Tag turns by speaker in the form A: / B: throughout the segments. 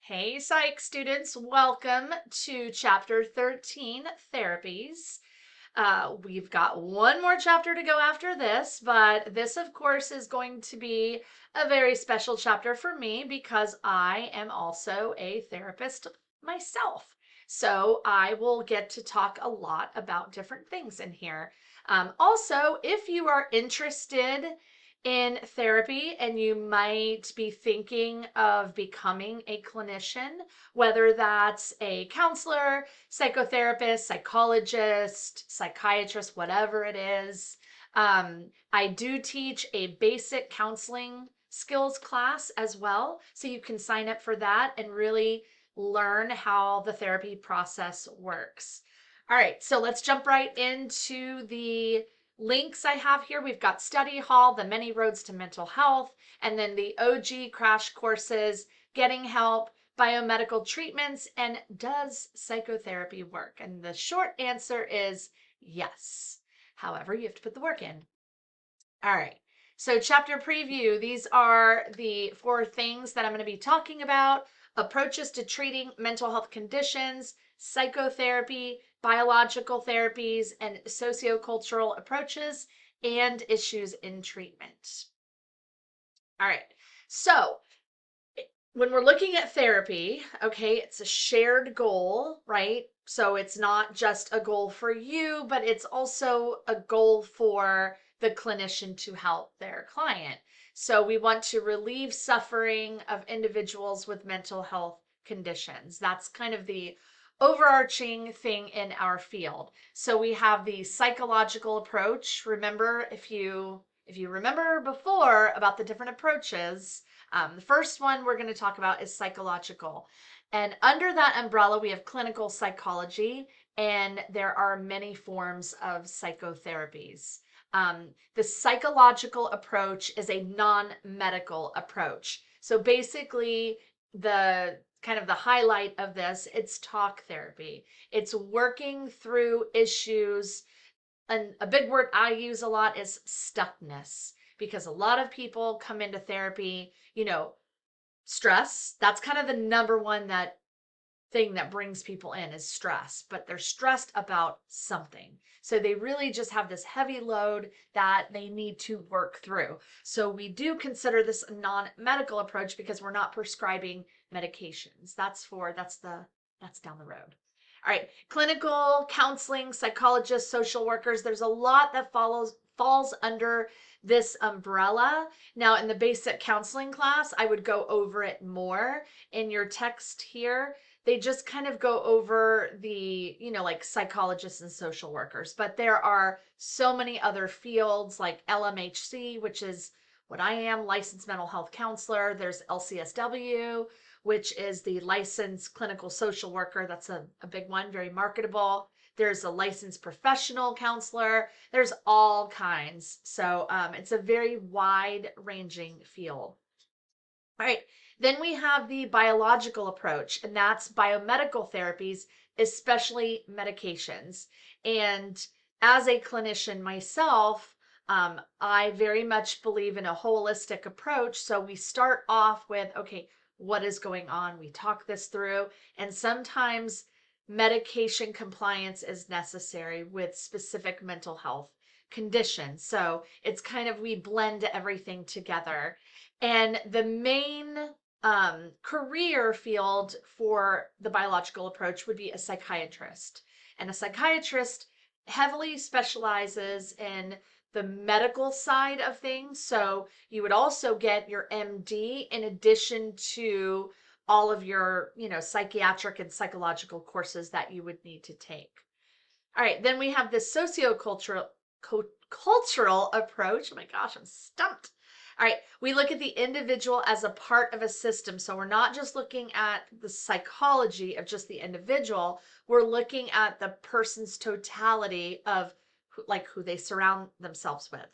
A: Hey, psych students, welcome to chapter 13, therapies. We've got one more chapter to go after this, but this, of course, is going to be a very special chapter for me because I am also a therapist myself. So I will get to talk a lot about different things in here. Also, if you are interested in therapy and you might be thinking of becoming a clinician, whether that's a counselor, psychotherapist, psychologist, psychiatrist, whatever it is. I do teach a basic counseling skills class as well. So you can sign up for that and really learn how the therapy process works. All right, so let's jump right into the links I have here. We've got Study Hall, The Many Roads to Mental Health, and then the OG crash courses, Getting Help, Biomedical Treatments, and Does Psychotherapy Work? And the short answer is yes. However, you have to put the work in. All right. So, chapter preview, these are the four things that I'm going to be talking about: approaches to treating mental health conditions, psychotherapy, biological therapies, and sociocultural approaches, and issues in treatment. All right. So, when we're looking at therapy, okay, it's a shared goal, right? So it's not just a goal for you, but it's also a goal for the clinician to help their client. So we want to relieve suffering of individuals with mental health conditions. That's kind of the overarching thing in our field. So we have the psychological approach. Remember, if you remember before about the different approaches, the first one we're going to talk about is psychological. And under that umbrella, we have clinical psychology, and there are many forms of psychotherapies. The psychological approach is a non medical approach. So basically, the kind of the highlight of this, it's talk therapy. It's working through issues, and a big word I use a lot is stuckness, because a lot of people come into therapy, stress. That's kind of the number one that thing that brings people in is stress, but they're stressed about something. So they really just have this heavy load that they need to work through. So we do consider this a non-medical approach because we're not prescribing medications. That's down the road. All right, clinical counseling, psychologists, social workers, there's a lot that falls under this umbrella. Now, in the basic counseling class, I would go over it more. In your text here, they just kind of go over the, like psychologists and social workers. But there are so many other fields like LMHC, which is what I am, licensed mental health counselor. There's LCSW, which is the licensed clinical social worker. That's a big one, very marketable. There's a licensed professional counselor. There's all kinds. So it's a very wide ranging field. All right, then we have the biological approach, and that's biomedical therapies, especially medications. And as a clinician myself, I very much believe in a holistic approach. So we start off with, okay, what is going on? We talk this through, and sometimes medication compliance is necessary with specific mental health conditions. So it's kind of we blend everything together. And the main career field for the biological approach would be a psychiatrist. And a psychiatrist heavily specializes in the medical side of things. So you would also get your MD in addition to all of your, psychiatric and psychological courses that you would need to take. All right, then we have this cultural approach. Oh my gosh, I'm stumped. All right, we look at the individual as a part of a system. So we're not just looking at the psychology of just the individual, we're looking at the person's totality of who they surround themselves with.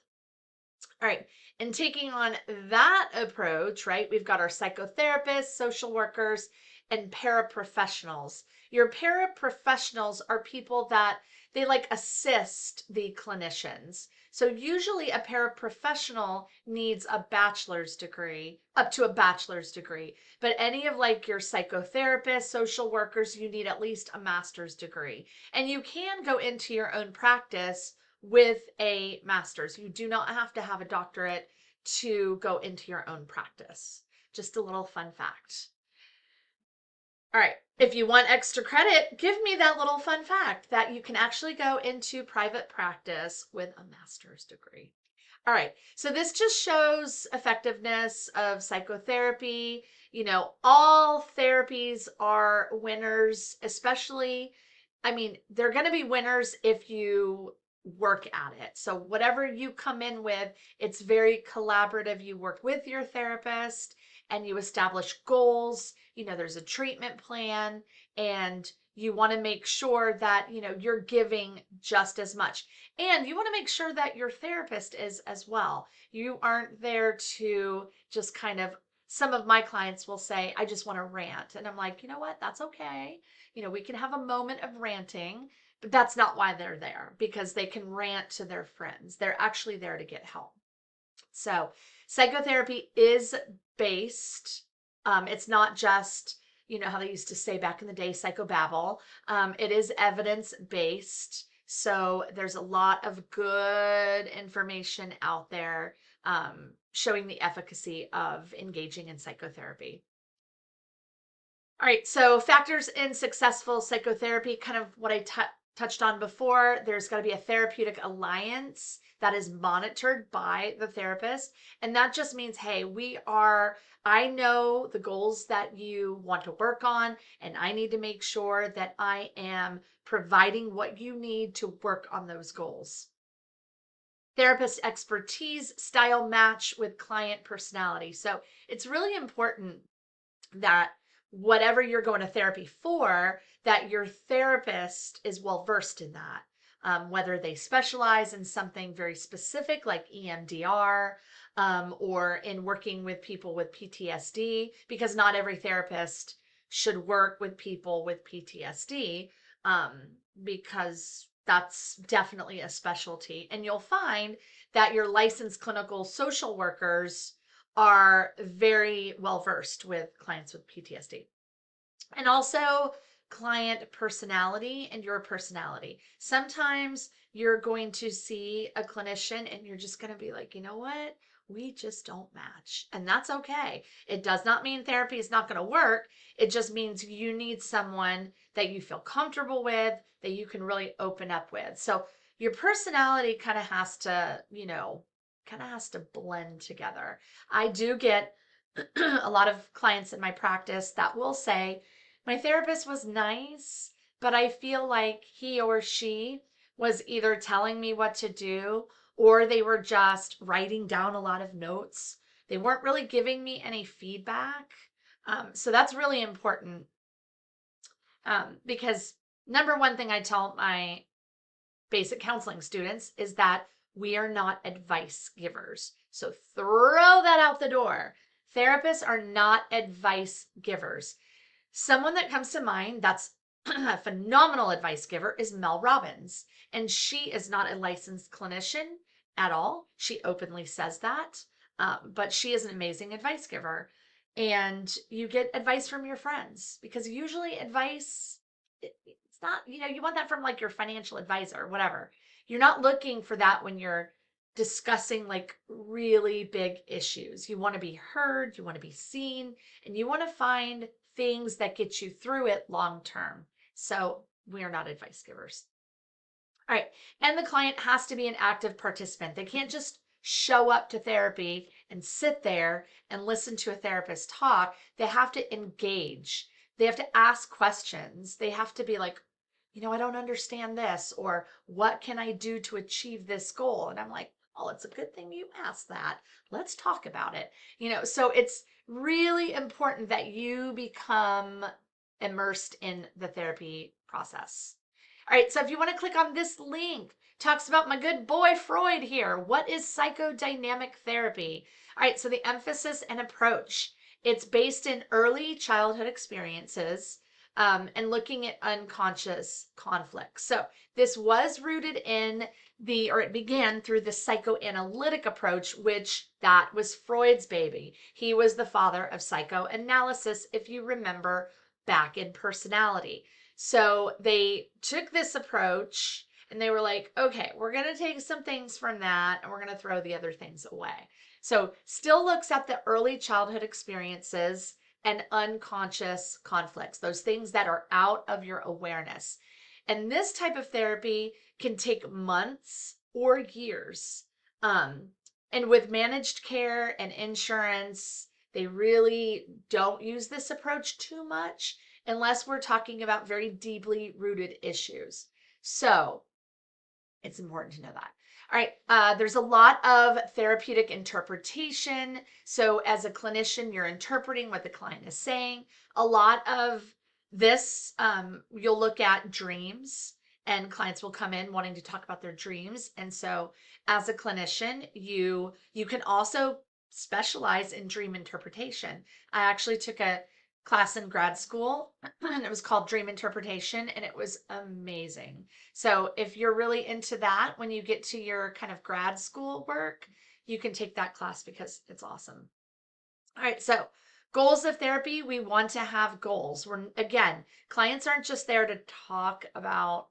A: All right. And taking on that approach, right, we've got our psychotherapists, social workers, and paraprofessionals. Your paraprofessionals are people that they like assist the clinicians. So usually a paraprofessional needs a bachelor's degree, up to a bachelor's degree. But any of like your psychotherapists, social workers, you need at least a master's degree. And you can go into your own practice with a master's. You do not have to have a doctorate to go into your own practice. Just a little fun fact. All right, if you want extra credit, give me that little fun fact that you can actually go into private practice with a master's degree. All right, so this just shows effectiveness of psychotherapy. You know, all therapies are winners, especially, I mean, they're going to be winners if you work at it. So, whatever you come in with, it's very collaborative. You work with your therapist and you establish goals. You know, there's a treatment plan, and you want to make sure that, you know, you're giving just as much. And you want to make sure that your therapist is as well. You aren't there to just kind of, some of my clients will say, I just want to rant. And I'm like, you know what? That's okay. You know, we can have a moment of ranting, but that's not why they're there, because they can rant to their friends. They're actually there to get help. So, psychotherapy is based, it's not just, you know, how they used to say back in the day, psychobabble. It is evidence based. So, there's a lot of good information out there showing the efficacy of engaging in psychotherapy. All right, so factors in successful psychotherapy, kind of what I touched on before. There's got to be a therapeutic alliance that is monitored by the therapist. And that just means, hey, I know the goals that you want to work on, and I need to make sure that I am providing what you need to work on those goals. Therapist expertise, style match with client personality. So it's really important that whatever you're going to therapy for, that your therapist is well versed in that. Whether they specialize in something very specific like EMDR, or in working with people with PTSD, because not every therapist should work with people with PTSD, um, because that's definitely a specialty. And you'll find that your licensed clinical social workers are very well versed with clients with PTSD. And also client personality and your personality. Sometimes you're going to see a clinician and you're just going to be like, you know what? We just don't match. And that's okay. It does not mean therapy is not going to work. It just means you need someone that you feel comfortable with, that you can really open up with. So your personality kind of has to, you know, kind of has to blend together. I do get a lot of clients in my practice that will say, my therapist was nice, but I feel like he or she was either telling me what to do or they were just writing down a lot of notes. They weren't really giving me any feedback. So that's really important, because number one thing I tell my basic counseling students is that we are not advice givers. So throw that out the door. Therapists are not advice givers. Someone that comes to mind that's a phenomenal advice giver is Mel Robbins. And she is not a licensed clinician at all. She openly says that. But she is an amazing advice giver. And you get advice from your friends, because usually advice, it's not, you know, you want that from like your financial advisor or whatever. You're not looking for that when you're discussing like really big issues. You want to be heard, you want to be seen, and you want to find things that get you through it long term. So we are not advice givers. All right. And the client has to be an active participant. They can't just show up to therapy and sit there and listen to a therapist talk. They have to engage. They have to ask questions. They have to be like, you know, I don't understand this, or what can I do to achieve this goal? And I'm like, oh, it's a good thing you asked that. Let's talk about it. You know, so it's really important that you become immersed in the therapy process. All right, so if you want to click on this link talks about my good boy Freud here. What is psychodynamic therapy? All right, so the emphasis and approach. It's based in early childhood experiences and looking at unconscious conflicts. So this was rooted in it began through the psychoanalytic approach, which that was Freud's baby. He was the father of psychoanalysis, if you remember back in Personality. So they took this approach and they were like, okay, we're going to take some things from that and we're going to throw the other things away. So still looks at the early childhood experiences and unconscious conflicts, those things that are out of your awareness. And this type of therapy can take months or years. And with managed care and insurance, they really don't use this approach too much unless we're talking about very deeply rooted issues. So it's important to know that. All right, there's a lot of therapeutic interpretation. So as a clinician, you're interpreting what the client is saying. A lot of this, you'll look at dreams, and clients will come in wanting to talk about their dreams. And so as a clinician, you can also specialize in dream interpretation. I actually took a class in grad school and it was called Dream Interpretation, and it was amazing. So if you're really into that, when you get to your kind of grad school work, you can take that class because it's awesome. All right, so goals of therapy, we want to have goals. Again, clients aren't just there to talk about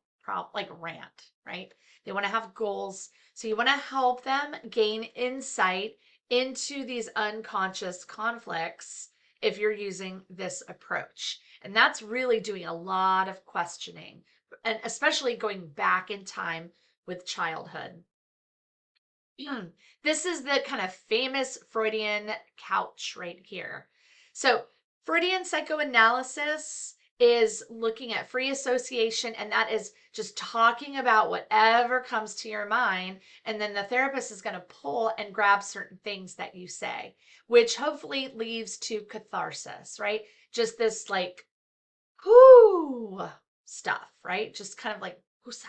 A: like rant, right? They want to have goals. So you want to help them gain insight into these unconscious conflicts if you're using this approach. And that's really doing a lot of questioning, and especially going back in time with childhood. This is the kind of famous Freudian couch right here. So Freudian psychoanalysis is looking at free association, and that is just talking about whatever comes to your mind, and then the therapist is going to pull and grab certain things that you say, which hopefully leads to catharsis, right? Just this like whoo stuff, right? Just kind of like whoosah.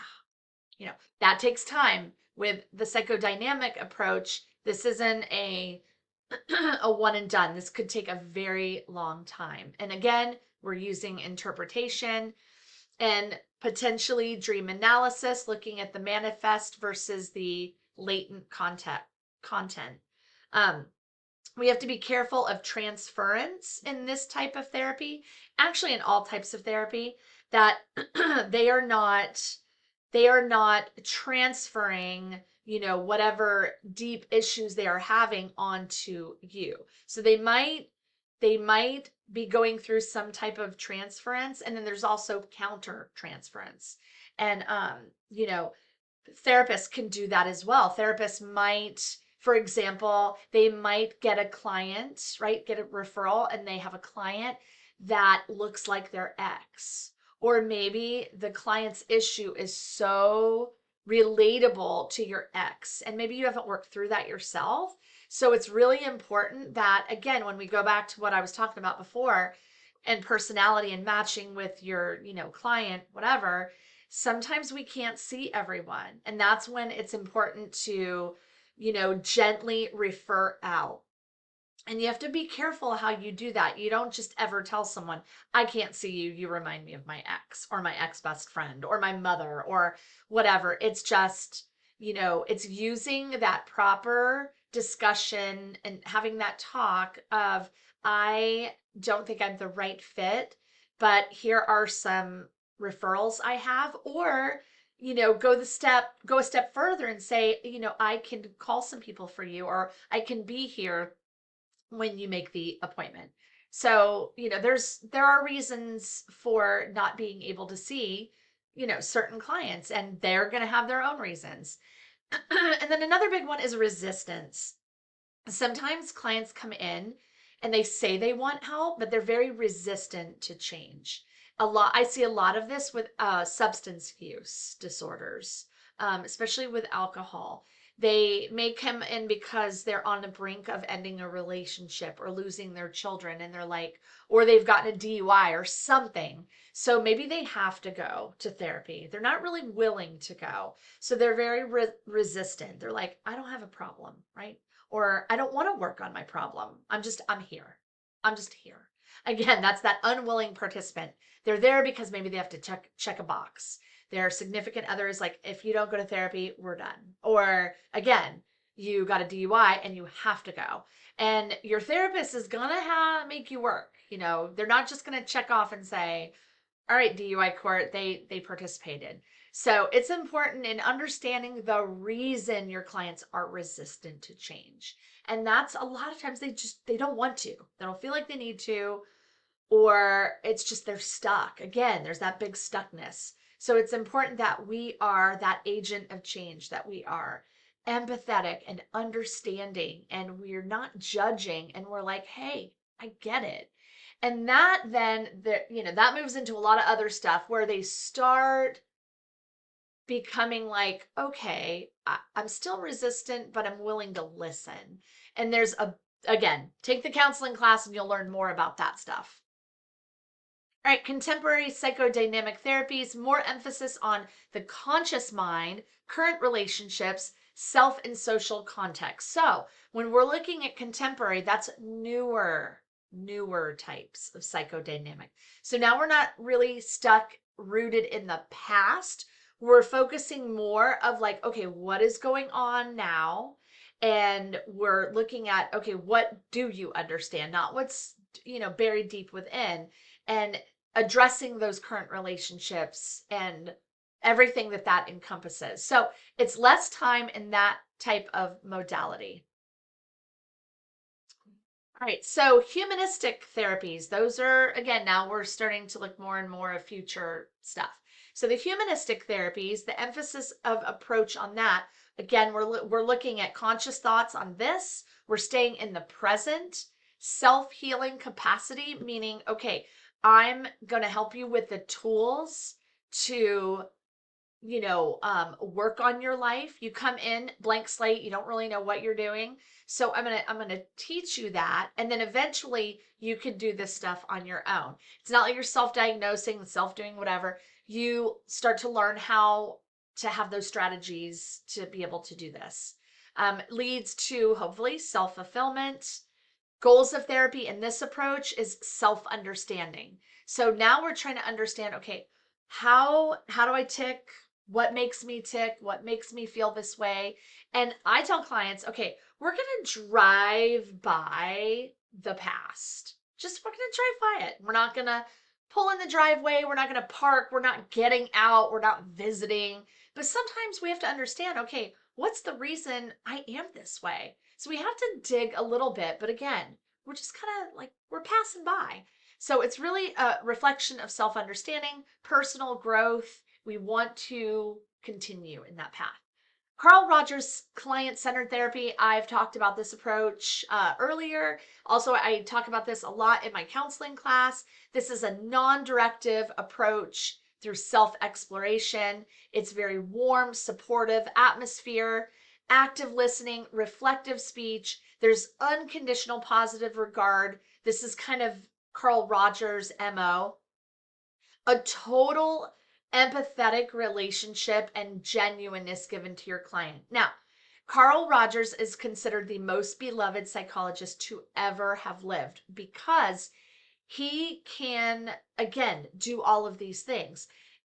A: That takes time. With the psychodynamic approach, this isn't a a one and done. This could take a very long time. And again, we're using interpretation and potentially dream analysis, looking at the manifest versus the latent content. We have to be careful of transference in this type of therapy, actually in all types of therapy, that they are not transferring, whatever deep issues they are having onto you. So they might be going through some type of transference, and then there's also counter transference. And therapists can do that as well. Therapists might, for example, they might get a client, right? Get a referral, and they have a client that looks like their ex. Or maybe the client's issue is so relatable to your ex, and maybe you haven't worked through that yourself. So it's really important that, again, when we go back to what I was talking about before, and personality and matching with your, client, whatever, sometimes we can't see everyone. And that's when it's important to, gently refer out. And you have to be careful how you do that. You don't just ever tell someone, I can't see you. You remind me of my ex or my ex best friend or my mother or whatever. It's just, it's using that proper discussion and having that talk of, I don't think I'm the right fit, but here are some referrals I have. Or, go a step further and say, I can call some people for you, or I can be here when you make the appointment. So, there are reasons for not being able to see, certain clients, and they're going to have their own reasons. And then another big one is resistance. Sometimes clients come in and they say they want help, but they're very resistant to change. I see a lot of this with substance use disorders, especially with alcohol. They may come in because they're on the brink of ending a relationship or losing their children, and they're like, or they've gotten a DUI or something. So maybe they have to go to therapy. They're not really willing to go. So they're very resistant. They're like, I don't have a problem, right? Or I don't want to work on my problem. I'm here. I'm just here. Again, that's that unwilling participant. They're there because maybe they have to check a box. Their significant other is like, if you don't go to therapy, we're done. Or again, you got a DUI and you have to go. And your therapist is gonna make you work. They're not just gonna check off and say, all right, DUI court, they participated. So it's important in understanding the reason your clients are resistant to change. And that's a lot of times they don't want to. They don't feel like they need to, or it's just they're stuck. Again, there's that big stuckness. So it's important that we are that agent of change, that we are empathetic and understanding, and we're not judging, and we're like, hey, I get it. And that then that moves into a lot of other stuff where they start becoming like, okay, I'm still resistant, but I'm willing to listen. And again, take the counseling class and you'll learn more about that stuff. All right, contemporary psychodynamic therapies, more emphasis on the conscious mind, current relationships, self and social context. So when we're looking at contemporary, that's newer types of psychodynamic. So now we're not really rooted in the past. We're focusing more of like, okay, what is going on now? And we're looking at, okay, what do you understand? Not what's, buried deep within. And addressing those current relationships and everything that encompasses. So it's less time in that type of modality. All right, so humanistic therapies, those are, again, now we're starting to look more and more of future stuff. So the humanistic therapies, the emphasis of approach on that, again, we're looking at conscious thoughts on this. We're staying in the present, self-healing capacity, meaning, okay, I'm going to help you with the tools to work on your life. You come in blank slate, you don't really know what you're doing. So I'm gonna teach you that, and then eventually you could do this stuff on your own. It's not like you're self-diagnosing, self-doing whatever. You start to learn how to have those strategies to be able to do this. Leads to hopefully self-fulfillment. Goals of therapy in this approach is self-understanding. So now we're trying to understand, okay, how do I tick? What makes me tick? What makes me feel this way? And I tell clients, okay, we're going to drive by the past. We're going to drive by it. We're not going to pull in the driveway. We're not going to park. We're not getting out. We're not visiting. But sometimes we have to understand, okay, what's the reason I am this way? So we have to dig a little bit, but again, we're just kind of like, we're passing by. So it's really a reflection of self-understanding, personal growth. We want to continue in that path. Carl Rogers client-centered therapy. I've talked about this approach earlier. Also, I talk about this a lot in my counseling class. This is a non-directive approach through self-exploration. It's very warm, supportive atmosphere, active listening, reflective speech. There's unconditional positive regard. This is kind of Carl Rogers' MO. A total empathetic relationship and genuineness given to your client. Now, Carl Rogers is considered the most beloved psychologist to ever have lived because he can, again, do all of these things.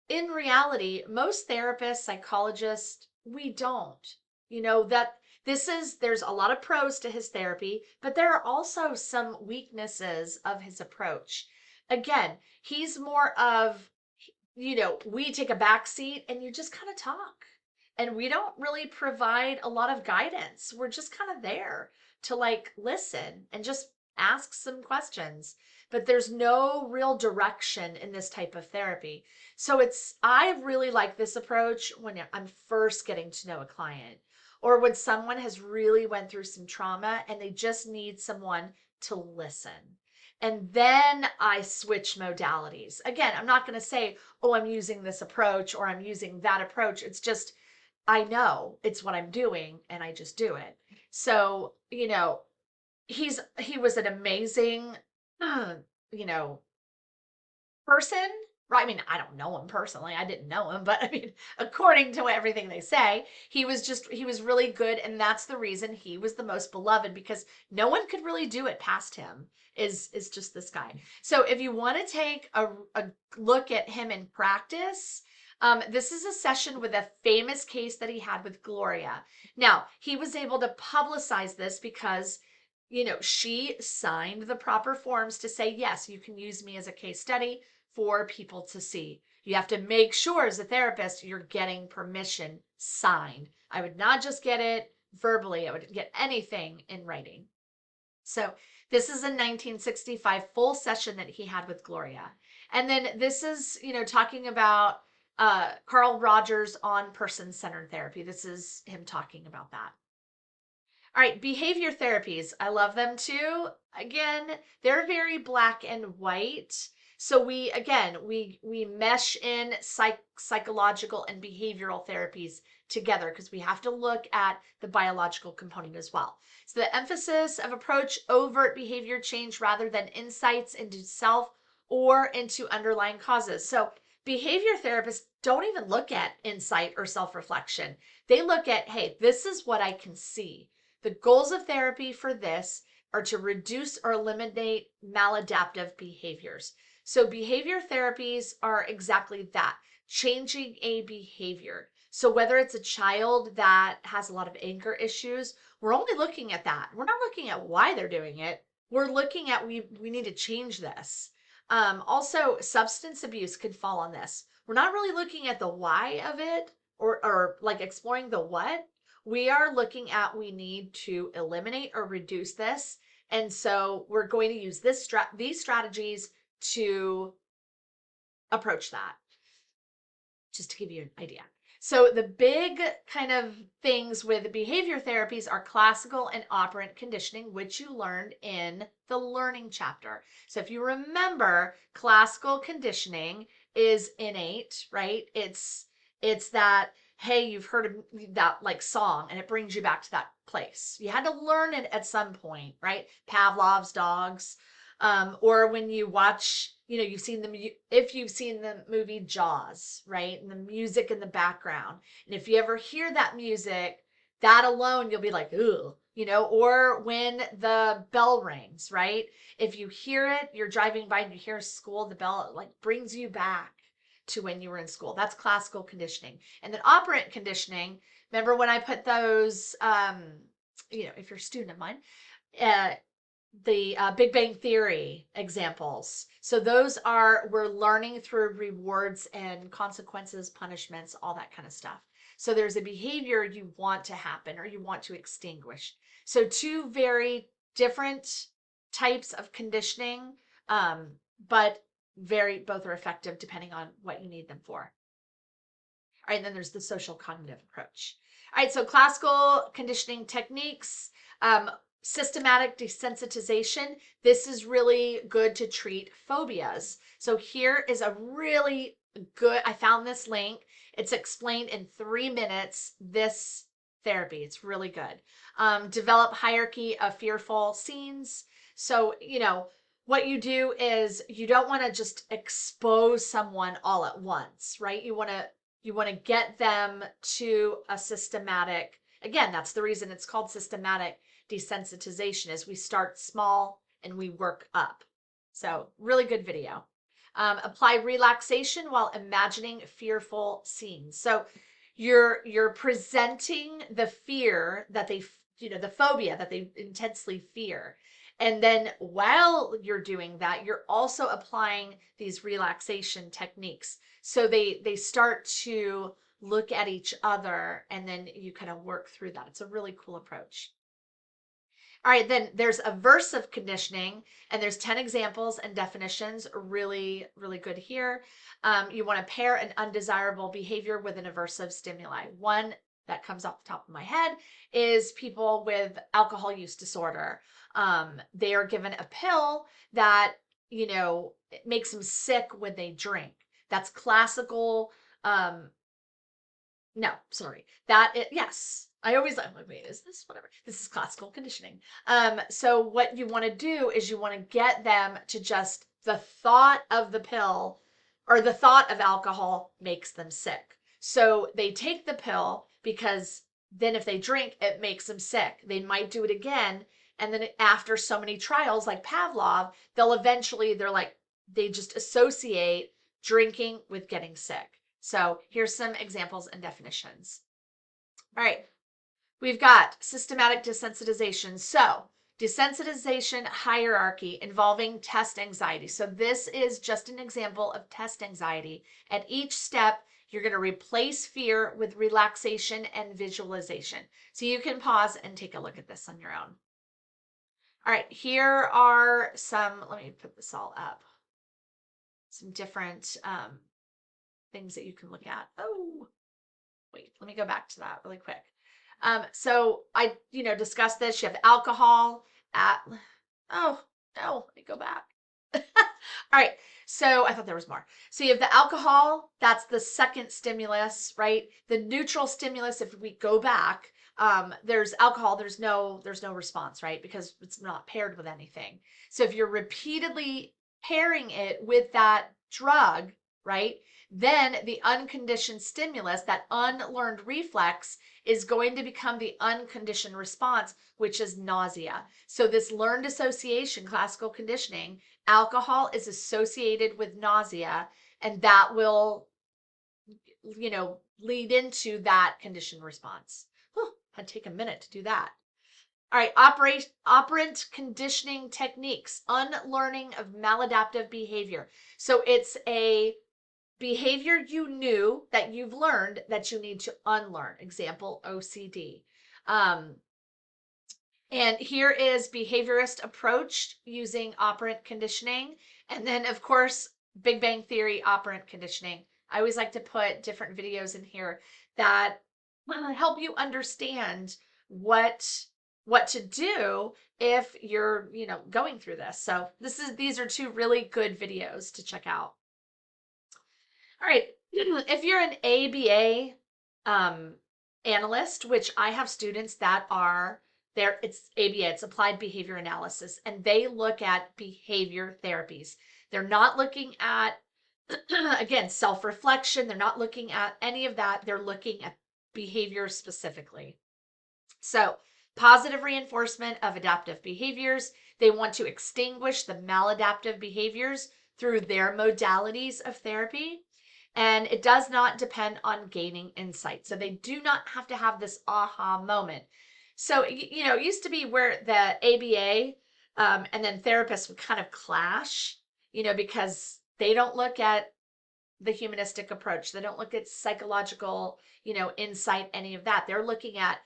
A: In reality, most therapists, psychologists, we don't. There's a lot of pros to his therapy, but there are also some weaknesses of his approach. Again, he's more of, we take a back seat and you just kind of talk. And we don't really provide a lot of guidance. We're just kind of there to like listen and just ask some questions. But there's no real direction in this type of therapy. So I really like this approach when I'm first getting to know a client, or when someone has really went through some trauma and they just need someone to listen. And then I switch modalities. Again, I'm not going to say, oh, I'm using this approach or I'm using that approach. It's just I know it's what I'm doing and I just do it. So, he was an amazing, you know, person. Right? I mean, I don't know him personally. I didn't know him, but I mean, according to everything they say, he was really good, and that's the reason he was the most beloved, because no one could really do it past him. Is just this guy. So if you want to take a look at him in practice, this is a session with a famous case that he had with Gloria. Now, he was able to publicize this because she signed the proper forms to say, yes, you can use me as a case study for people to see. You have to make sure as a therapist you're getting permission signed. I would not just get it verbally, I would get anything in writing. So this is a 1965 full session that he had with Gloria. And then this is, talking about Carl Rogers on person-centered therapy. This is him talking about that. All right, behavior therapies. I love them too. Again, they're very black and white. So we mesh in psychological and behavioral therapies together because we have to look at the biological component as well. So the emphasis of approach overt behavior change rather than insights into self or into underlying causes. So behavior therapists don't even look at insight or self-reflection. They look at, hey, this is what I can see. The goals of therapy for this are to reduce or eliminate maladaptive behaviors. So behavior therapies are exactly that, changing a behavior. So whether it's a child that has a lot of anger issues, we're only looking at that. We're not looking at why they're doing it. We're looking at we need to change this. Also, substance abuse could fall on this. We're not really looking at the why of it, or like exploring the what. We are looking at, we need to eliminate or reduce this. And so we're going to use these strategies to approach that, just to give you an idea. So the big kind of things with behavior therapies are classical and operant conditioning, which you learned in the learning chapter. So if you remember, classical conditioning is innate, right? It's that, hey, you've heard that like song and it brings you back to that place. You had to learn it at some point, right? Pavlov's dogs. Or when you watch, if you've seen the movie Jaws, right? And the music in the background. And if you ever hear that music, that alone, you'll be like, ooh, or when the bell rings, right? If you hear it, you're driving by and you hear school, the bell like brings you back to when you were in school. That's classical conditioning. And then operant conditioning, remember when I put those, if you're a student of mine, uh, the Big Bang Theory examples. So those are, we're learning through rewards and consequences, punishments, all that kind of stuff. So there's a behavior you want to happen or you want to extinguish. So two very different types of conditioning, but both are effective depending on what you need them for. All right, and then there's the social cognitive approach. All right, so classical conditioning techniques, systematic desensitization. This is really good to treat phobias. So here is a really good, I found this link. It's explained in 3 minutes, this therapy. It's really good. Develop hierarchy of fearful scenes. So, what you do is you don't want to just expose someone all at once, right? You want to get them to a systematic, again, that's the reason it's called systematic desensitization, is we start small and we work up. So really good video. Apply relaxation while imagining fearful scenes. So you're presenting the fear that the phobia that they intensely fear. And then while you're doing that, you're also applying these relaxation techniques. So they start to look at each other and then you kind of work through that. It's a really cool approach. All right, then there's aversive conditioning, and there's 10 examples and definitions. Really, really good here. You want to pair an undesirable behavior with an aversive stimuli. One that comes off the top of my head is people with alcohol use disorder. They are given a pill that, it makes them sick when they drink. That's classical No, sorry. Yes. I'm like, wait, is this whatever? This is classical conditioning. So what you want to do is you want to get them to just the thought of the pill or the thought of alcohol makes them sick. So they take the pill because then if they drink, it makes them sick. They might do it again. And then after so many trials, like Pavlov, they're like, they just associate drinking with getting sick. So here's some examples and definitions. All right, we've got systematic desensitization. So desensitization hierarchy involving test anxiety. So this is just an example of test anxiety. At each step, you're going to replace fear with relaxation and visualization. So you can pause and take a look at this on your own. All right, here are some, let me put this all up. Some different things that you can look at. Oh, wait, let me go back to that really quick. So I, discussed this. You have alcohol at, oh, no, let me go back. All right. So I thought there was more. So you have the alcohol, that's the second stimulus, right? The neutral stimulus, if we go back, there's alcohol, there's no response, right? Because it's not paired with anything. So if you're repeatedly pairing it with that drug, right? Then the unconditioned stimulus, that unlearned reflex, is going to become the unconditioned response, which is nausea. So this learned association, classical conditioning, alcohol is associated with nausea, and that will, lead into that conditioned response. I'd take a minute to do that. All right, operant conditioning techniques, unlearning of maladaptive behavior. So it's a behavior you knew that you've learned that you need to unlearn. Example, OCD. And here is behaviorist approach using operant conditioning. And then, of course, Big Bang Theory operant conditioning. I always like to put different videos in here that help you understand what to do if you're, going through this. So these are two really good videos to check out. All right. If you're an ABA analyst, which I have students that are there, it's ABA, it's applied behavior analysis, and they look at behavior therapies. They're not looking at, again, self-reflection. They're not looking at any of that. They're looking at behavior specifically. So, positive reinforcement of adaptive behaviors. They want to extinguish the maladaptive behaviors through their modalities of therapy. And it does not depend on gaining insight. So they do not have to have this aha moment. So, it used to be where the ABA and then therapists would kind of clash, because they don't look at the humanistic approach. They don't look at psychological, insight, any of that. They're looking at,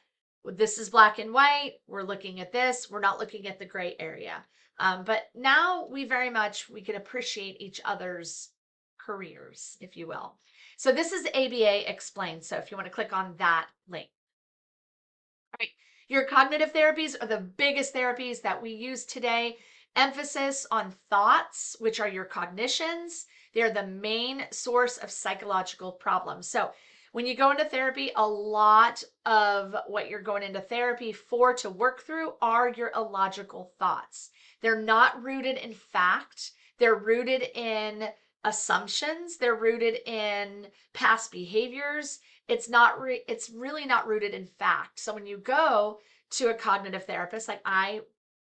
A: this is black and white. We're looking at this. We're not looking at the gray area. But now we can appreciate each other's careers, if you will. So this is ABA Explained. So if you want to click on that link. All right. Your cognitive therapies are the biggest therapies that we use today. Emphasis on thoughts, which are your cognitions. They're the main source of psychological problems. So when you go into therapy, a lot of what you're going into therapy for to work through are your illogical thoughts. They're not rooted in fact. They're rooted in assumptions. They're rooted in past behaviors. It's really not rooted in fact. So when you go to a cognitive therapist, like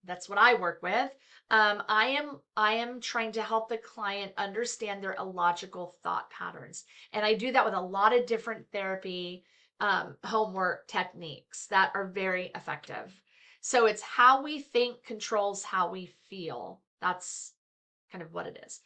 A: that's what I work with. I am trying to help the client understand their illogical thought patterns. And I do that with a lot of different therapy homework techniques that are very effective. So it's how we think controls how we feel. That's kind of what it is.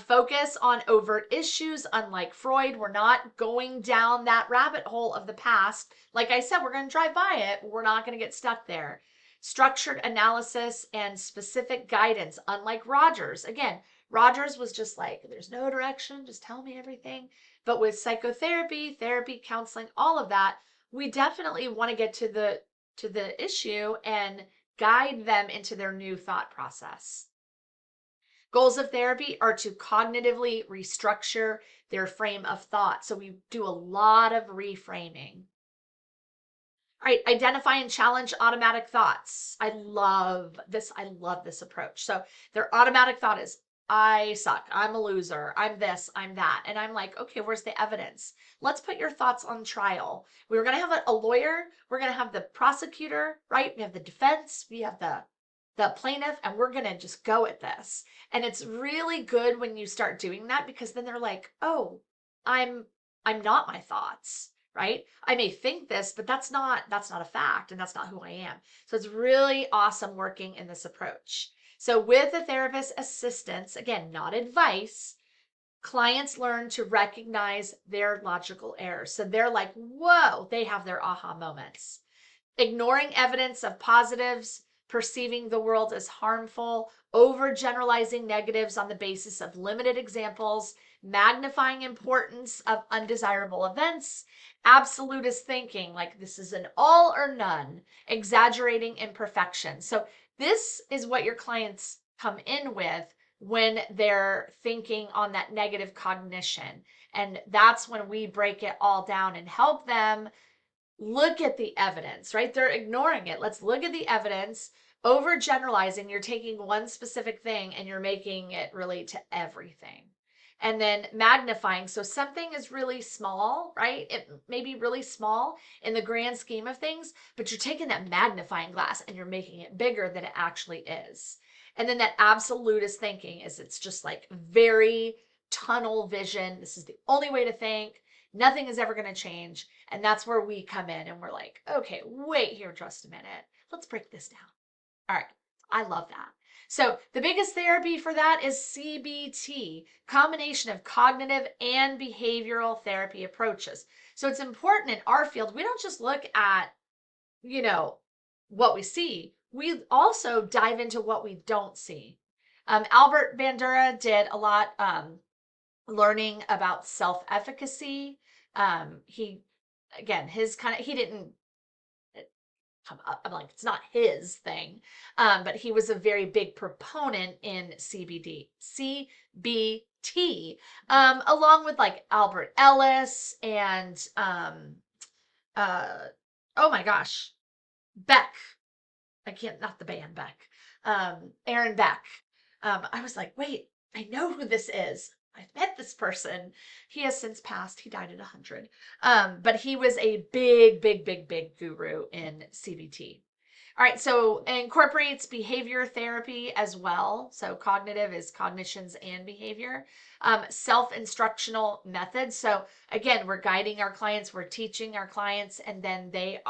A: Focus on overt issues. Unlike Freud, we're not going down that rabbit hole of the past. Like I said, we're going to drive by it. We're not going to get stuck there. Structured analysis and specific guidance. Unlike Rogers, again, Rogers was just like, there's no direction, just tell me everything. But with psychotherapy, therapy, counseling, all of that, we definitely want to get to the issue and guide them into their new thought process. Goals of therapy are to cognitively restructure their frame of thought. So we do a lot of reframing. All right, identify and challenge automatic thoughts. I love this. I love this approach. So their automatic thought is, I suck. I'm a loser. I'm this. I'm that. And I'm like, okay, where's the evidence? Let's put your thoughts on trial. We're going to have a lawyer. We're going to have the prosecutor, right? We have the defense. We have the plaintiff, and we're going to just go at this. And it's really good when you start doing that, because then they're like, oh, I'm not my thoughts, right? I may think this, but that's not a fact, and that's not who I am. So it's really awesome working in this approach. So with a therapist assistance, again, not advice, clients learn to recognize their logical errors. So they're like, whoa, they have their aha moments. Ignoring evidence of positives, perceiving the world as harmful, overgeneralizing negatives on the basis of limited examples, magnifying importance of undesirable events, absolutist thinking, like this is an all or none, exaggerating imperfection. So this is what your clients come in with when they're thinking on that negative cognition. And that's when we break it all down and help them look at the evidence, right? They're ignoring it. Let's look at the evidence. Overgeneralizing, you're taking one specific thing and you're making it relate to everything. And then magnifying, so something is really small, right? It may be really small in the grand scheme of things, but you're taking that magnifying glass and you're making it bigger than it actually is. And then that absolutist thinking is, it's just like very tunnel vision. This is the only way to think. Nothing is ever going to change. And that's where we come in and we're like, okay, wait here just a minute. Let's break this down. All right. I love that. So the biggest therapy for that is CBT, combination of cognitive and behavioral therapy approaches. So it's important in our field. We don't just look at, what we see. We also dive into what we don't see. Albert Bandura did a lot learning about self-efficacy. He, again, he didn't come up, I'm like, it's not his thing, but he was a very big proponent in CBT, along with like Albert Ellis and oh my gosh, Beck. I can't, not the band Beck, Aaron Beck. I was like, wait, I know who this is. I've met this person. He has since passed. He died at 100. But he was a big, big, big, big guru in CBT. All right, so it incorporates behavior therapy as well. So cognitive is cognitions and behavior. Self-instructional methods. So again, we're guiding our clients, we're teaching our clients, and then they're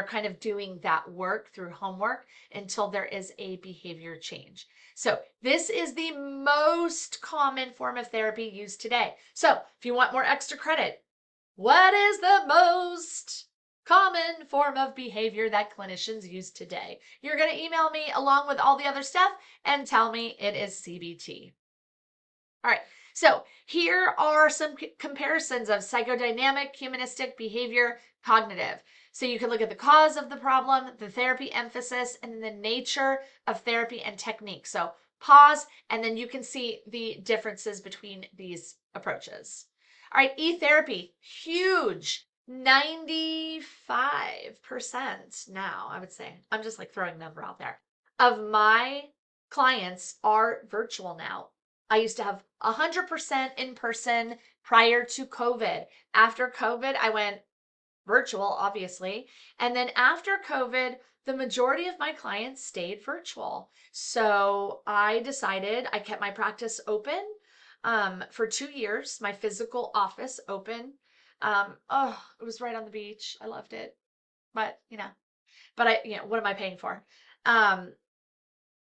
A: kind of doing that work through homework until there is a behavior change. So this is the most common form of therapy used today. So if you want more extra credit, what is the most common form of behavior that clinicians use today? You're going to email me along with all the other stuff and tell me it is CBT. All right, so here are some comparisons of psychodynamic, humanistic, behavior, cognitive. So you can look at the cause of the problem, the therapy emphasis, and the nature of therapy and technique. So pause, and then you can see the differences between these approaches. All right, e-therapy, huge, 95% now, I would say. I'm just like throwing a number out there. Of my clients are virtual now. I used to have 100% in person prior to COVID. After COVID, I went virtual, obviously. And then after COVID, the majority of my clients stayed virtual. So I decided, I kept my practice open for 2 years, my physical office open. It was right on the beach. I loved it. But, what am I paying for?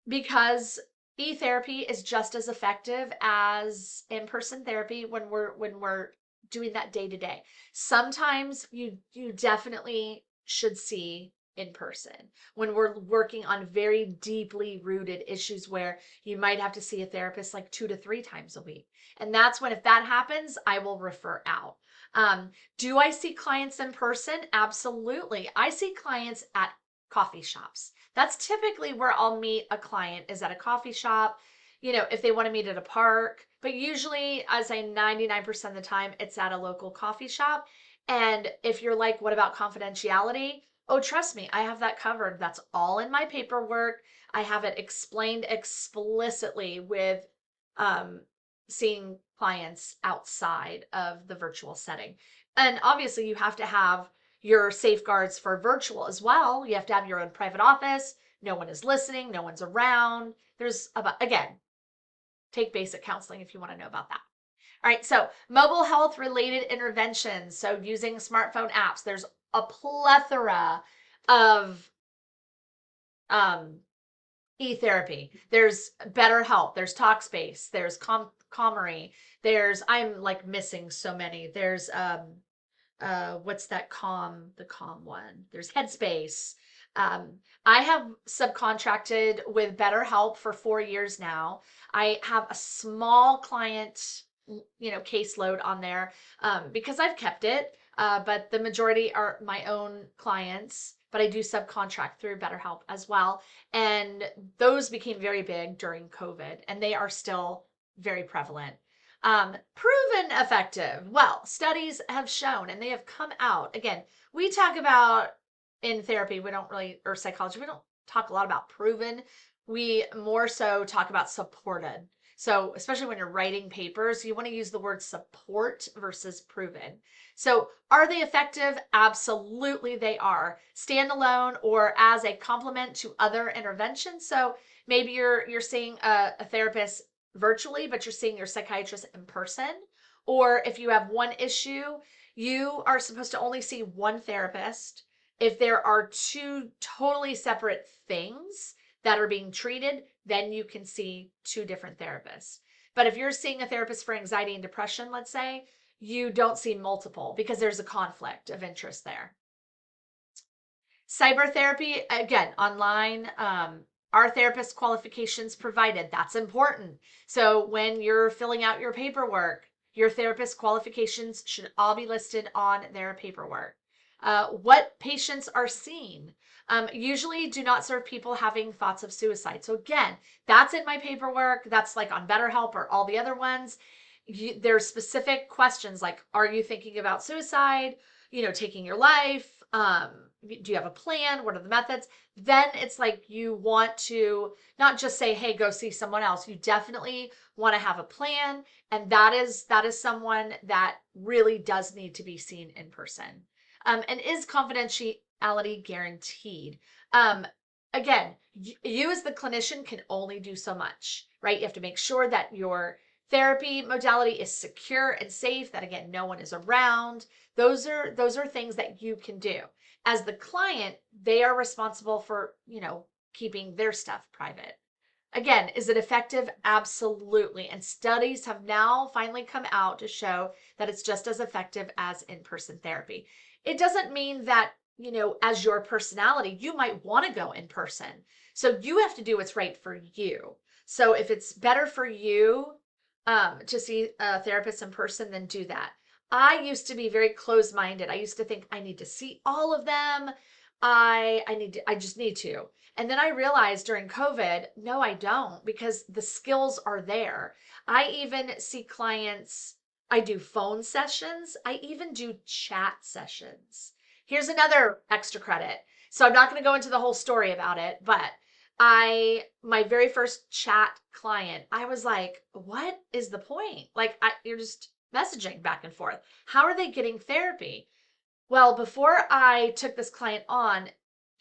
A: Because e-therapy is just as effective as in-person therapy when we're doing that day to day. Sometimes you definitely should see in person when we're working on very deeply rooted issues where you might have to see a therapist like 2 to 3 times a week. And that's when, if that happens, I will refer out. Do I see clients in person? Absolutely. I see clients at coffee shops. That's typically where I'll meet a client, is at a coffee shop. if they want to meet at a park. But usually, I say 99% of the time, it's at a local coffee shop. And if you're like, what about confidentiality? Oh, trust me, I have that covered. That's all in my paperwork. I have it explained explicitly with um, seeing clients outside of the virtual setting. And obviously, you have to have your safeguards for virtual as well. You have to have your own private office. No one is listening, no one's around. There's about, again, take basic counseling if you want to know about that. All right, so mobile health related interventions. So using smartphone apps, there's a plethora of e-therapy. There's BetterHelp, there's Talkspace, there's Calmery, there's, I'm like missing so many. There's what's that the calm one? There's Headspace. I have subcontracted with BetterHelp for 4 years now. I have a small client, caseload on there because I've kept it, but the majority are my own clients. But I do subcontract through BetterHelp as well. And those became very big during COVID, and they are still very prevalent. Proven effective. Well, studies have shown and they have come out. Again, we talk about in therapy, we don't really, or psychology, we don't talk a lot about proven. We more so talk about supported. So, especially when you're writing papers, you want to use the word support versus proven. So, are they effective? Absolutely, they are. Standalone or as a complement to other interventions. So, maybe you're seeing a therapist virtually, but you're seeing your psychiatrist in person. Or if you have one issue, you are supposed to only see one therapist. If there are two totally separate things that are being treated, then you can see two different therapists. But if you're seeing a therapist for anxiety and depression, let's say, you don't see multiple because there's a conflict of interest there. Cyber therapy, again, online, our therapist qualifications provided. That's important. So when you're filling out your paperwork, your therapist qualifications should all be listed on their paperwork. What patients are seen. Usually do not serve people having thoughts of suicide. So again, that's in my paperwork. That's like on BetterHelp or all the other ones. There's specific questions like, are you thinking about suicide? Taking your life? Do you have a plan? What are the methods? Then it's like you want to not just say, hey, go see someone else. You definitely want to have a plan. And that is someone that really does need to be seen in person. And is confidentiality guaranteed? Again, you as the clinician can only do so much, right? You have to make sure that your therapy modality is secure and safe, that again, no one is around. Those are things that you can do. As the client, they are responsible for, keeping their stuff private. Again, is it effective? Absolutely. And studies have now finally come out to show that it's just as effective as in-person therapy. It doesn't mean that, as your personality, you might want to go in person. So you have to do what's right for you. So if it's better for you to see a therapist in person, then do that. I used to be very closed-minded. I used to think I need to see all of them. I just need to. And then I realized during COVID, no, I don't, because the skills are there. I even see clients, I do phone sessions, I even do chat sessions. Here's another extra credit. So I'm not going to go into the whole story about it, but my very first chat client, I was like, what is the point? Like, you're just messaging back and forth. How are they getting therapy? Well, before I took this client on,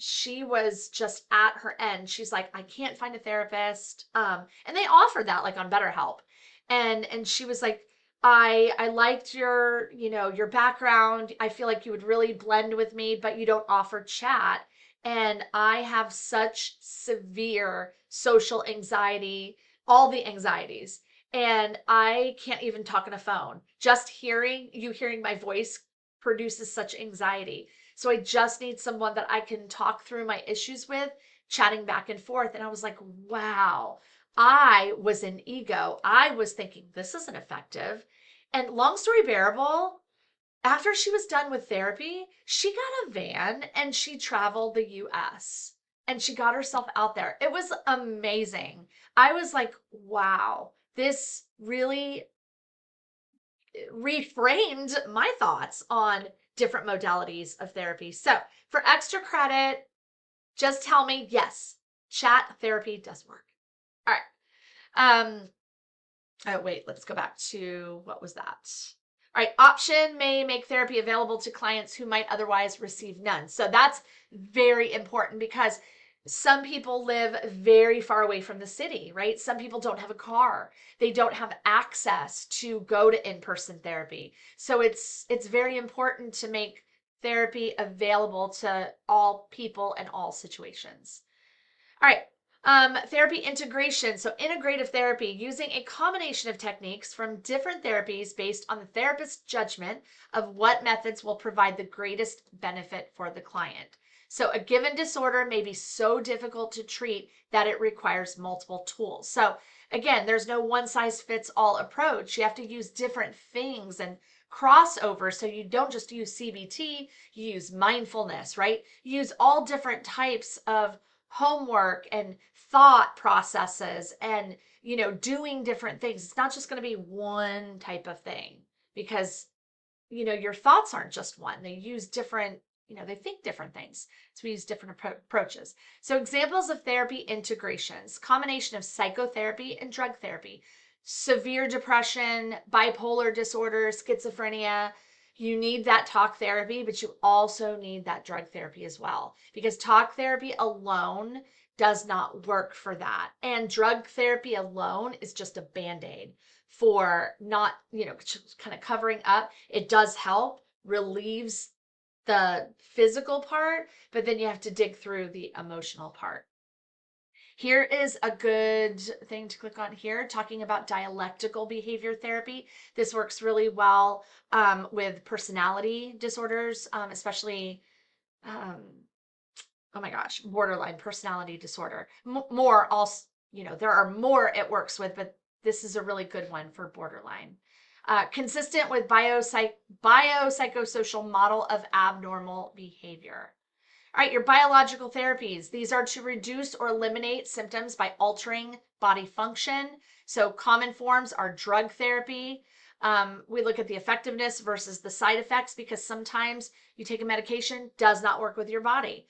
A: she was just at her end. She's like, I can't find a therapist. And they offered that like on BetterHelp. And she was like, I liked your background. I feel like you would really blend with me, but you don't offer chat. And I have such severe social anxiety, all the anxieties. And I can't even talk on a phone. Just hearing my voice produces such anxiety. So I just need someone that I can talk through my issues with, chatting back and forth. And I was like, wow, I was in ego. I was thinking this isn't effective. And long story bearable, after she was done with therapy, she got a van and she traveled the US. and she got herself out there. It was amazing. I was like, wow, this really reframed my thoughts on different modalities of therapy. So for extra credit, just tell me, yes, chat therapy does work. All right. Oh, wait, let's go back to what was that? All right, option may make therapy available to clients who might otherwise receive none. So that's very important because some people live very far away from the city, right? Some people don't have a car. They don't have access to go to in-person therapy. So it's very important to make therapy available to all people and all situations. All right. Therapy integration. So integrative therapy, using a combination of techniques from different therapies based on the therapist's judgment of what methods will provide the greatest benefit for the client. So a given disorder may be so difficult to treat that it requires multiple tools. So again, there's no one size fits all approach. You have to use different things and crossover. So you don't just use CBT, you use mindfulness, right? You use all different types of homework and thought processes and doing different things. It's not just going to be one type of thing because your thoughts aren't just one. They use different, they think different things. So we use different approaches. So examples of therapy integrations: combination of psychotherapy and drug therapy, severe depression, bipolar disorder, schizophrenia. You need that talk therapy, but you also need that drug therapy as well, because talk therapy alone does not work for that. And drug therapy alone is just a band-aid for not, kind of covering up. It does help, relieves the physical part, but then you have to dig through the emotional part. Here is a good thing to click on here, talking about dialectical behavior therapy. This works really well with personality disorders, especially, oh my gosh, borderline personality disorder. More also, there are more it works with, but this is a really good one for borderline. Consistent with biopsychosocial model of abnormal behavior. All right, your biological therapies. These are to reduce or eliminate symptoms by altering body function. So common forms are drug therapy. We look at the effectiveness versus the side effects, because sometimes you take a medication, does not work with your body.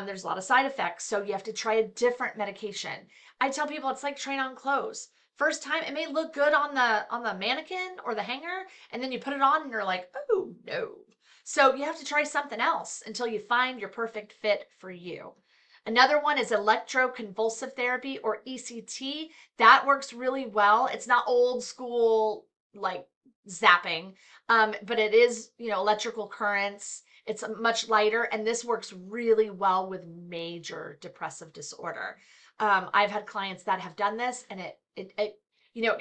A: There's a lot of side effects, so you have to try a different medication. I tell people it's like trying on clothes. First time it may look good on the mannequin or the hanger, and then you put it on and you're like, oh no. So you have to try something else until you find your perfect fit for you. Another one is electroconvulsive therapy, or ECT. That works really well. It's not old school like zapping, but it is, electrical currents. It's much lighter, and this works really well with major depressive disorder. I've had clients that have done this, and it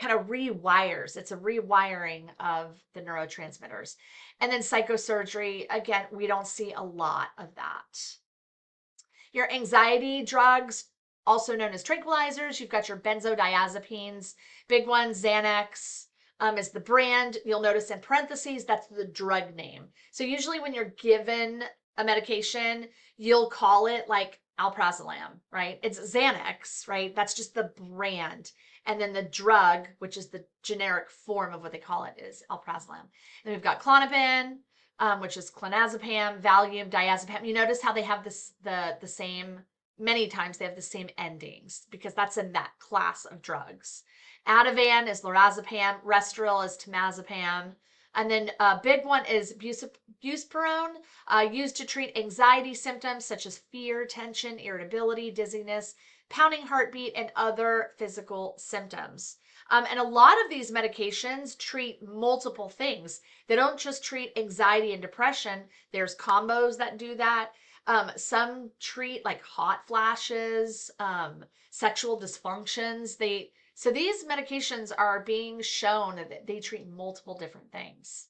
A: kind of rewires. It's a rewiring of the neurotransmitters. And then psychosurgery, again, we don't see a lot of that. Your anxiety drugs, also known as tranquilizers, you've got your benzodiazepines, big one, Xanax, is the brand. You'll notice in parentheses, that's the drug name. So usually when you're given a medication, you'll call it like alprazolam, right? It's Xanax, right? That's just the brand. And then the drug, which is the generic form of what they call it, is alprazolam. And we've got Klonopin, which is clonazepam, Valium, diazepam. You notice how they have the same, many times they have the same endings, because that's in that class of drugs. Ativan is lorazepam, Restoril is temazepam, and then a big one is buspirone, used to treat anxiety symptoms such as fear, tension, irritability, dizziness, pounding heartbeat, and other physical symptoms. And a lot of these medications treat multiple things. They don't just treat anxiety and depression. There's combos that do that. Some treat like hot flashes, sexual dysfunctions. So these medications are being shown that they treat multiple different things.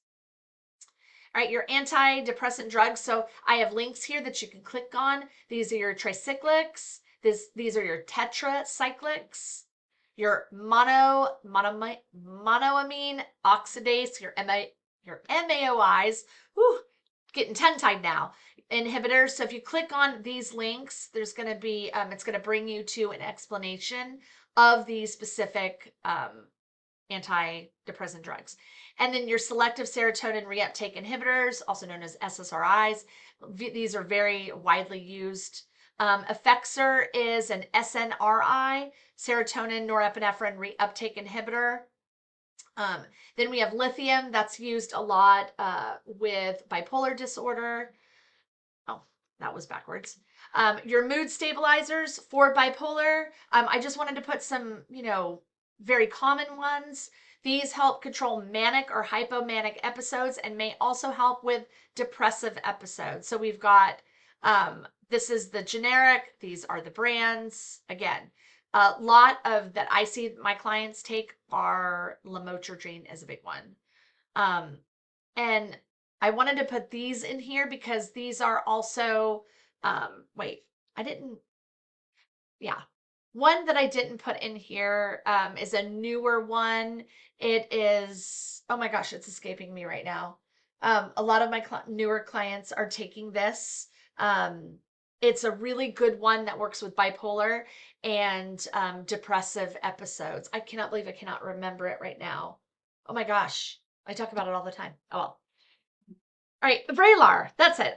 A: All right, your antidepressant drugs. So I have links here that you can click on. These are your tricyclics. These are your tetracyclics, your monoamine oxidase, your MAOIs. Whew, getting tongue-tied now. inhibitors. So if you click on these links, there's going to be, it's going to bring you to an explanation of these specific antidepressant drugs. And then your selective serotonin reuptake inhibitors, also known as SSRIs. These are very widely used. Effexor is an SNRI, serotonin norepinephrine reuptake inhibitor. Then we have lithium, that's used a lot with bipolar disorder. Oh, that was backwards. Your mood stabilizers for bipolar. I just wanted to put some, very common ones. These help control manic or hypomanic episodes and may also help with depressive episodes. So we've got, this is the generic, these are the brands. Again, a lot of that I see my clients take are lamotrigine is a big one. And I wanted to put these in here because these are also, yeah. One that I didn't put in here is a newer one. It is, oh my gosh, it's escaping me right now. A lot of my newer clients are taking this. It's a really good one that works with bipolar and depressive episodes. I cannot believe I cannot remember it right now. Oh my gosh, I talk about it all the time. Oh well. All right, Vraylar, that's it.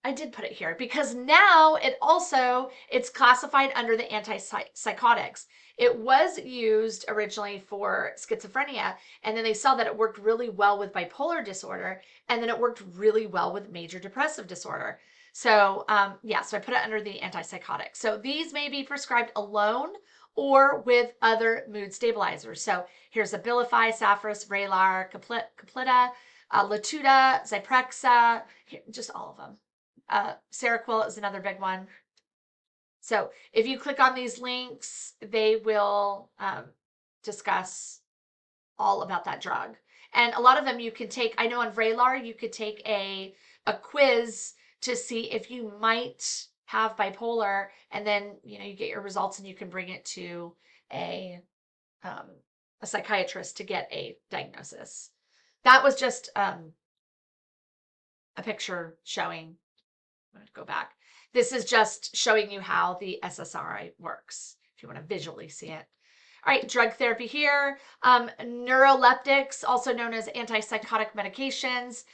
A: I did put it here because now it's classified under the antipsychotics. It was used originally for schizophrenia, and then they saw that it worked really well with bipolar disorder, and then it worked really well with major depressive disorder. So so I put it under the antipsychotics. So these may be prescribed alone or with other mood stabilizers. So here's Abilify, Saffris, Vraylar, Caplita, Latuda, Zyprexa, just all of them. Seroquel is another big one. So if you click on these links, they will discuss all about that drug. And a lot of them you can take, I know on Vraylar, you could take a quiz to see if you might have bipolar, and then, you get your results and you can bring it to a psychiatrist to get a diagnosis. That was just a picture showing, I'm going to go back. This is just showing you how the SSRI works, if you want to visually see it. All right, drug therapy here. Neuroleptics, also known as antipsychotic medications.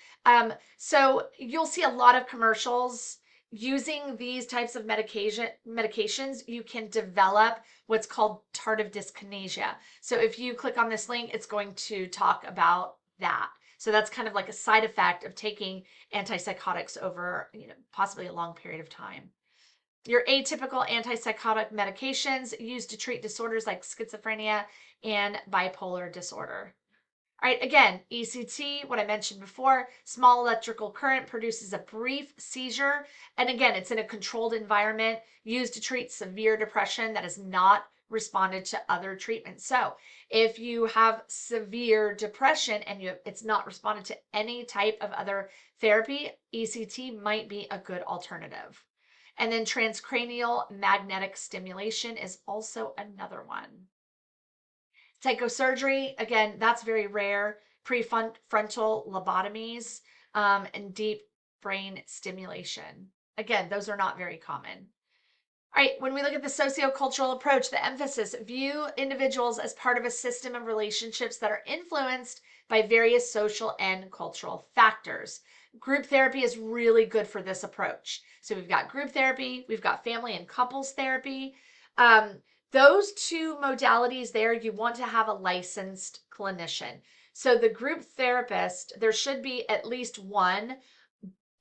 A: So you'll see a lot of commercials using these types of medications. You can develop what's called tardive dyskinesia. So if you click on this link, it's going to talk about that. So that's kind of like a side effect of taking antipsychotics over, possibly a long period of time. Your atypical antipsychotic medications used to treat disorders like schizophrenia and bipolar disorder. All right, again, ECT, what I mentioned before, small electrical current produces a brief seizure. And again, it's in a controlled environment used to treat severe depression that has not responded to other treatments. So if you have severe depression and it's not responded to any type of other therapy, ECT might be a good alternative. And then transcranial magnetic stimulation is also another one. Psychosurgery, again, that's very rare. Prefrontal lobotomies and deep brain stimulation. Again, those are not very common. All right, when we look at the sociocultural approach, the emphasis, view individuals as part of a system of relationships that are influenced by various social and cultural factors. Group therapy is really good for this approach. So we've got group therapy, we've got family and couples therapy. Those two modalities there, you want to have a licensed clinician. So the group therapist, there should be at least one.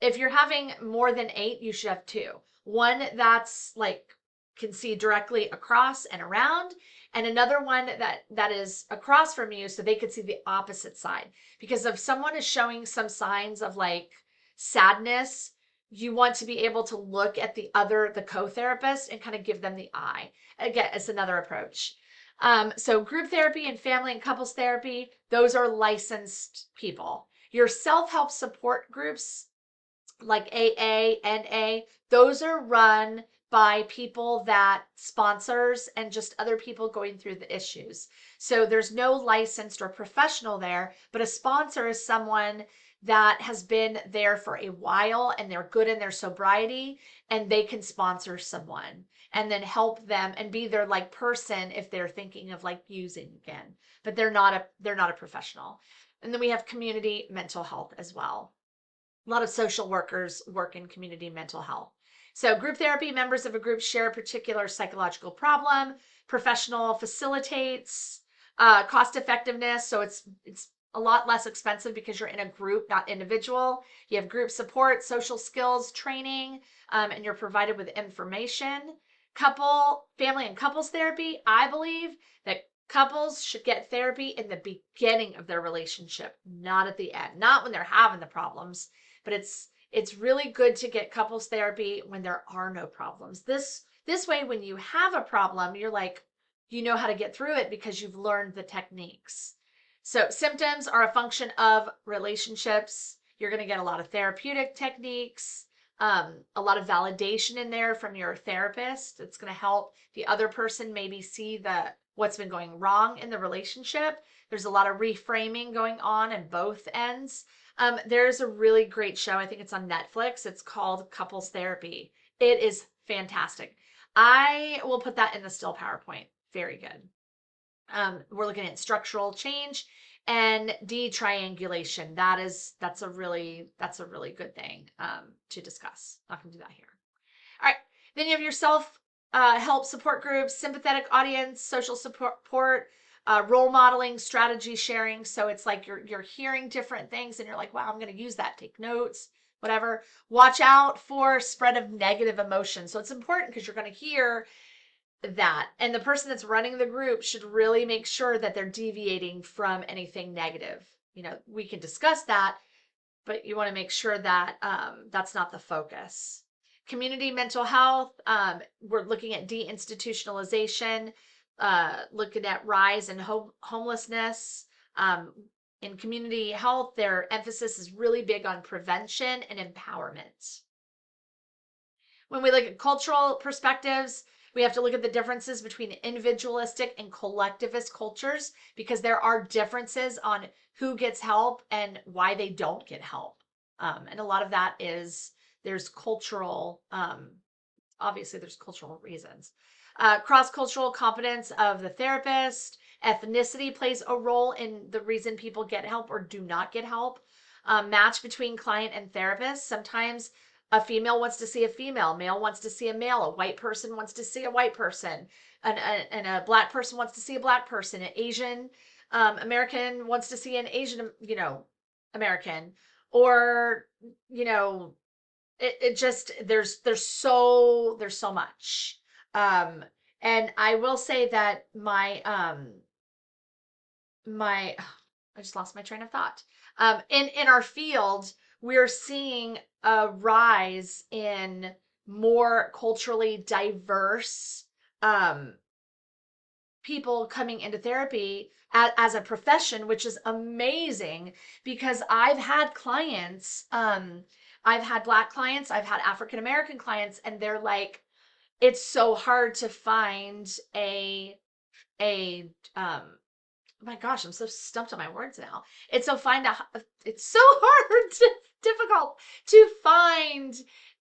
A: If you're having more than 8, you should have 2. One that's like can see directly across and around, and another one that is across from you so they could see the opposite side. Because if someone is showing some signs of like sadness, you want to be able to look at the co-therapist and kind of give them the eye. Again, it's another approach. So group therapy and family and couples therapy, those are licensed people. Your self-help support groups like AA, NA, those are run by people that sponsors and just other people going through the issues. So there's no licensed or professional there, but a sponsor is someone that has been there for a while and they're good in their sobriety, and they can sponsor someone and then help them and be their like person if they're thinking of like using again, but they're not a professional. And then we have community mental health as well. A lot of social workers work in community mental health. So group therapy, members of a group share a particular psychological problem. Professional facilitates cost effectiveness. So it's a lot less expensive because you're in a group, not individual. You have group support, social skills training, and you're provided with information. Family and couples therapy. I believe that couples should get therapy in the beginning of their relationship, not at the end, not when they're having the problems, but it's really good to get couples therapy when there are no problems. This way, when you have a problem, you're like, you know how to get through it because you've learned the techniques. So symptoms are a function of relationships. You're going to get a lot of therapeutic techniques, a lot of validation in there from your therapist. It's going to help the other person maybe see what's been going wrong in the relationship. There's a lot of reframing going on both ends. There's a really great show. I think it's on Netflix. It's called Couples Therapy. It is fantastic. I will put that in the still PowerPoint. Very good. We're looking at structural change and detriangulation. That's a really good thing to discuss. Not going to do that here. All right. Then you have your self help support groups, sympathetic audience, social support, role modeling, strategy sharing. So it's like you're hearing different things and you're like, wow, I'm going to use that. Take notes, whatever. Watch out for spread of negative emotion. So it's important because you're going to hear that, and the person that's running the group should really make sure that they're deviating from anything negative. We can discuss that, but you want to make sure that that's not the focus. Community mental health, we're looking at deinstitutionalization, looking at rise in homelessness. In community health, their emphasis is really big on prevention and empowerment. When we look at cultural perspectives, we have to look at the differences between individualistic and collectivist cultures because there are differences on who gets help and why they don't get help. And a lot of that is there's cultural, obviously there's cultural reasons. Cross-cultural competence of the therapist, ethnicity plays a role in the reason people get help or do not get help. Match between client and therapist. Sometimes a female wants to see a female, male wants to see a male, a white person wants to see a white person, and a black person wants to see a black person, an Asian American wants to see an Asian, American, or, it just, there's so much. And I will say that I just lost my train of thought. In our field, we're seeing a rise in more culturally diverse people coming into therapy as a profession, which is amazing because I've had clients, I've had Black clients, I've had African American clients, and they're like, it's so hard to find a oh my gosh, I'm so stumped on my words now. It's so hard difficult to find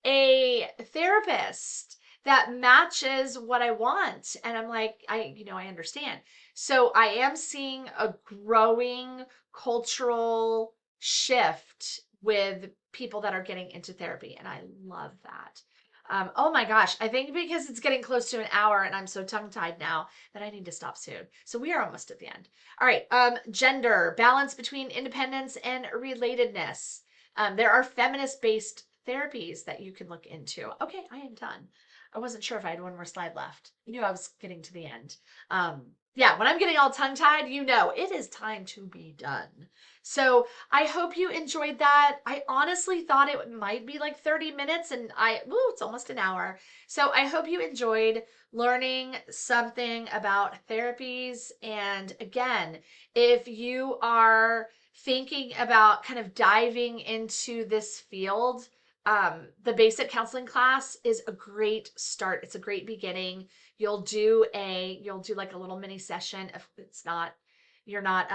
A: a therapist that matches what I want. And I'm like, I understand. So I am seeing a growing cultural shift with people that are getting into therapy. And I love that. Oh my gosh, I think because it's getting close to an hour and I'm so tongue-tied now that I need to stop soon. So we are almost at the end. All right, gender, balance between independence and relatedness. There are feminist-based therapies that you can look into. Okay, I am done. I wasn't sure if I had one more slide left. I knew I was getting to the end. Yeah, when I'm getting all tongue-tied, it is time to be done. So I hope you enjoyed that. I honestly thought it might be like 30 minutes and it's almost an hour. So I hope you enjoyed learning something about therapies. And again, if you are thinking about kind of diving into this field, the basic counseling class is a great start. It's a great beginning. You'll do like a little mini session if you're not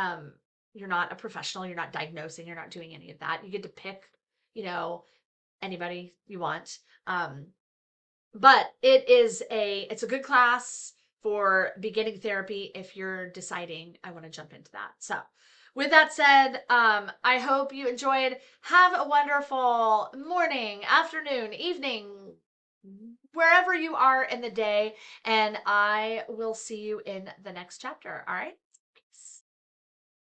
A: You're not a professional, you're not diagnosing, you're not doing any of that. You get to pick, you know, anybody you want. But it's a good class for beginning therapy if you're deciding I want to jump into that. So with that said, I hope you enjoyed. Have a wonderful morning, afternoon, evening, wherever you are in the day, and I will see you in the next chapter. All right.